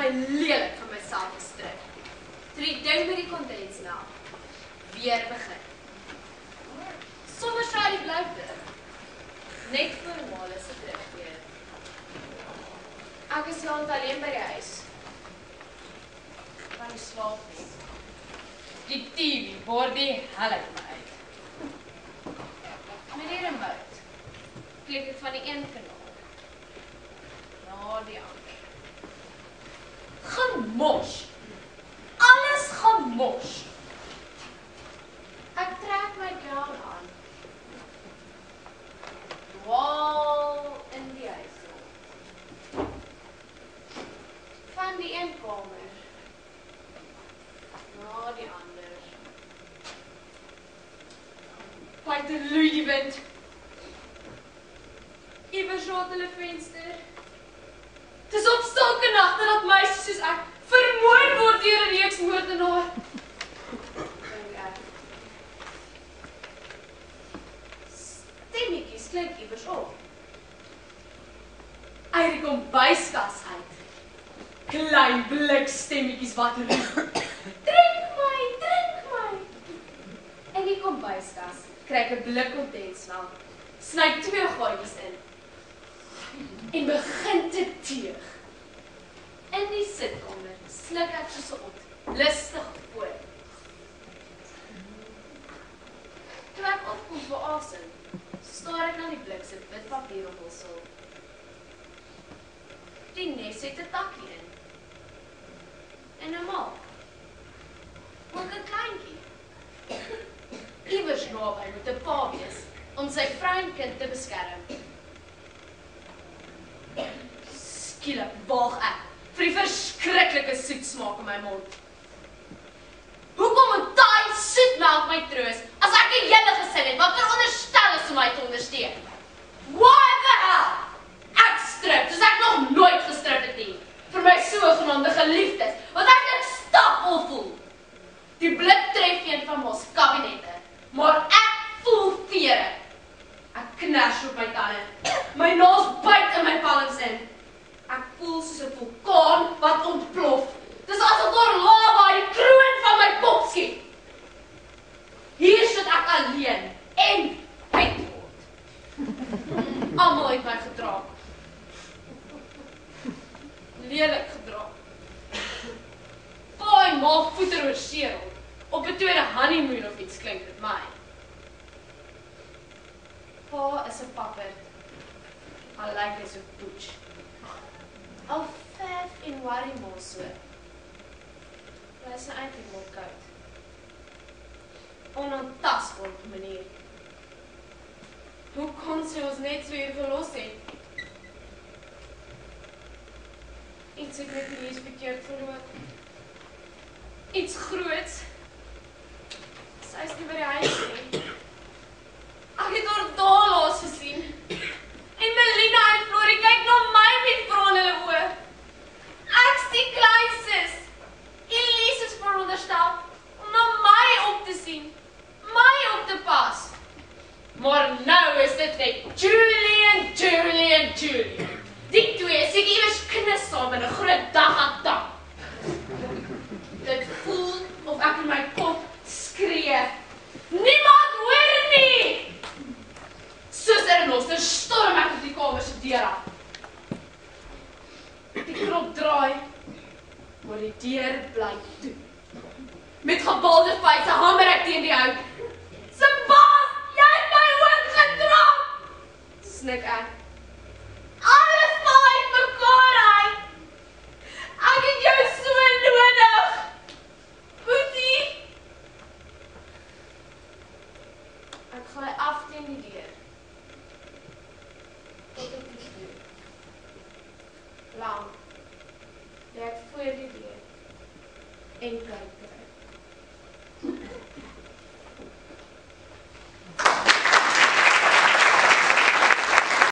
my lelik van myself gestrip. Toe die ding met die kondensmelk weer begin. Sommers raai die blyfde. Net voor normale se terugkeer. Ek is land alleen by die huis. Kan nie slaap nie. Die TV word die hel uit my uit. Meneer en Bout, klik ek van die een kanaal na die ander. Gemors. Alles gemors. Ek trek my gown aan. Dwaal in die huis. Van die een kamer na die ander. Buite loei die wind. Iewers raak hulle venster. Dis op sulke nagte dat meisies soos ek vermoor word deur 'n reeks moordenaar. Stemmetjies klink iewers op. Uit die kombuiskas uit. Klein blikstemmetjies wat roep. Drink my, drink my. In die kombuiskas kry ek 'n blik kondensmelk, sny 2 gaatjies in en begin te teeg. In die sitkamer sluk ek soos 'n ot, lustig voor. Toe ek opkom vir asem, staar ek na die blik se wit papierrommelsel. Die nes het 'n takkie in. En 'n maak. Ook 'n kleintjie. Iewers naby moet 'n pa wees om sy vrou en kind te beskerm. Skielik waag ek vir die verskriklike soet smaak in my mond. Hoekom moet daai soetmelk my troos as ek 'n hele gesin het wat veronderstel is om my te ondersteun? What the hell? Ek strip, soos ek nog nooit gestrip het nie. Vir my sogenaamde geliefdes, wat ek net stapel voel. Die blik tref een van ons kabinette, maar ek voel vere. Ek kners op my tande, my naels byt in my palms in. Ek voel soos 'n vulkaan wat ontplof. Dis asof daar lava uit die kroon van my kop skiet. Hier sit ek alleen en uitword. Almal het my gedra. Lelik gedra. Pa en ma voeter oor seerel. Op 'n tweede honeymoon of iets klink dit my. Pa is 'n papperd. Al lyk hy so poets. Al verf en worry maar so. Hy is eintlik maar koud. Onaantastbaar op 'n manier. Hoe kon sy ons net so hier verlos het? Iets het net nie eens verkeerd verloop. Iets groots. Sy is nie by die huis nie. Ek het haar daar laas gesien. En Melina en Florie kyk na my met brandende oë. Ek's die kleinste. Elise is veronderstel om na my op te sien. My op te pas. Maar nou is dit net Julie. Die twee is iewers knus saam in 'n groot dag aan dag. Dit voel of ek in my kop skree. Niemand hoor nie! Soos er nos, dan storm ek op die kamer se deur af. Die knop draai, maar die deur bly toe. Met gebalde vuiste hamer ek teen die hout. Sebaas, jy het my oog getrap! Snik ek. Alles val uit mekaar uit. Ek het jou so nodig. Boetie. Ek gly af teen die deur. Tot ek die deur. Lang. Jy het voor die deur. En kyk.